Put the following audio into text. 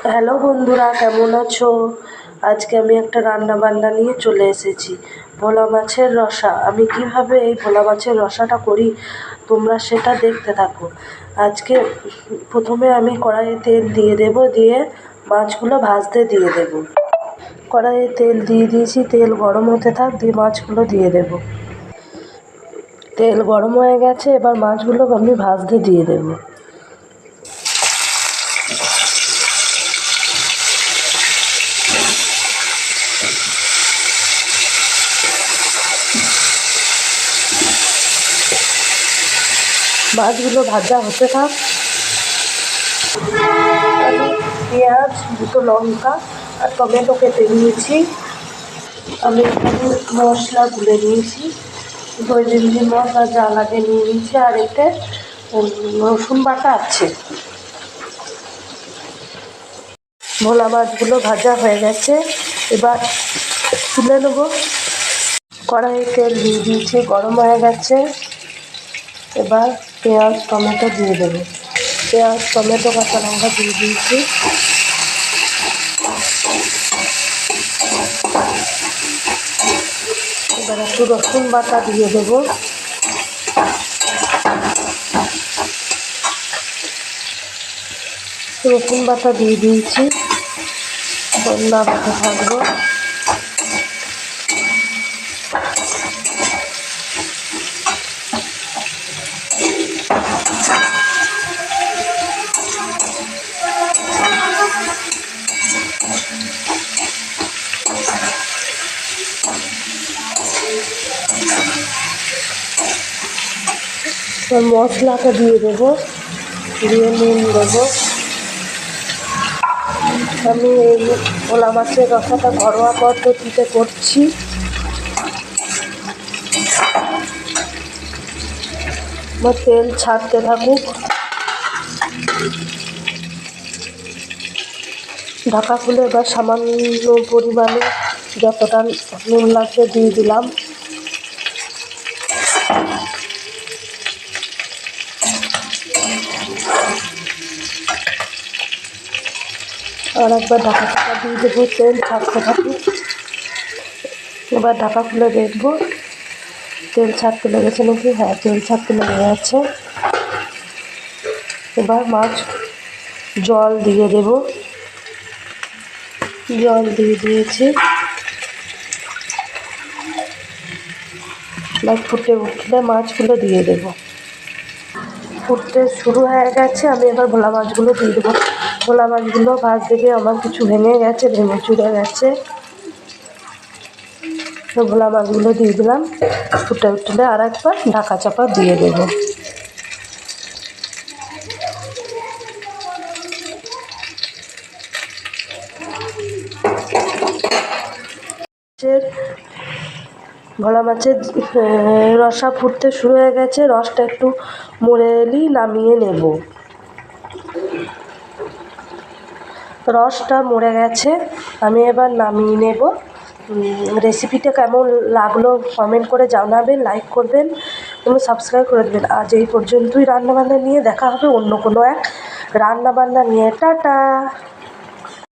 Hello বন্ধুরা, কেমন আছো? আজকে আমি একটা রান্না বান্না নিয়ে চলে এসেছি, ভোলা মাছের রসা। আমি কিভাবে এই ভোলা মাছের রসাটা করি তোমরা সেটা দেখতে থাকো। আজকে প্রথমে আমি কড়াইয়ে তেল দিয়ে দেব, দিয়ে মাছগুলো ভাজতে দিয়ে দেব। কড়াইয়ে তেল দিয়ে দিয়েছি, তেল গরম হতে থাক, দিয়ে মাছগুলো দিয়ে দেব। তেল গরম হয়ে গেছে, এবার মাছগুলো আমি ভাজতে দিয়ে দেবো। মাছগুলো ভাজা হতে থাক। আমি পেঁয়াজ, দুটো লঙ্কা আর টমেটো কেটে নিয়েছি। আমি এখানে মশলা গুলে নিয়েছি, দই মশলা যা লাগে নিয়ে নিয়েছি, আর এতে রসুন বাটা আছে। ভোলা মাছগুলো ভাজা হয়ে গেছে, এবার তুলে নেবো। কড়াইয়ে তেল দিয়ে দিয়েছি, গরম হয়ে গেছে। এবার পেঁয়াজ টমেটো দিয়ে দেবো। পেঁয়াজ টমেটো কাঁচা লঙ্কা দিয়ে দিয়েছি। এবার একটু রসুন বাটা দিয়ে দেবো। রসুন বাটা দিয়ে দিয়েছি, নাড়তে থাকবো। মশলাটা দিয়ে দেবো, দিয়ে নুন দেবো। আমি এই ভোলা মাছের রসাটা ঘরোয়া পদ্ধতিতে করছি। তেল ছাড়তে থাকুক। ঢাকা খুলে এবার সামান্য পরিমাণে যতটা নুন লাগবে দিয়ে দিলাম। আর একবার ঢাকা দিয়ে দেবো, তেল ছাড়তে থাকুক। এবার ঢাকা খুলে দেখবো তেল ছাড়তে লেগেছে নাকি। হ্যাঁ, তেল ছাড়তে লেগে গেছে। এবার মাছ জল দিয়ে দেব। জল দিয়ে দিয়েছি। এবার ফুটে উঠলে মাছগুলো দিয়ে দেব। ফুটতে শুরু হয়ে গেছে, আমি এবার ভোলা মাছগুলো দিয়ে দেবো। ভোলা মাছগুলো ভাজ থেকে আমার কিছু ভেঙে গেছে, ভেঙে চুড়ে গেছে। ভোলা মাছগুলো দিয়ে দিলাম। ফুটে উঠলে আর একবার ঢাকা চাপা দিয়ে দেবো। ভোলা মাছের রসা ফুটতে শুরু হয়ে গেছে, রসটা একটু মরে এলেই নামিয়ে নেব। রসটা মরে গেছে, আমি এবার নামিয়ে নেব। রেসিপিটা কেমন লাগলো কমেন্ট করে জানাবেন, লাইক করবেন এবং সাবস্ক্রাইব করে দেবেন। আজ এই পর্যন্তই রান্নাবান্না নিয়ে, দেখা হবে অন্য কোনো এক রান্নাবান্না নিয়ে। টাটা।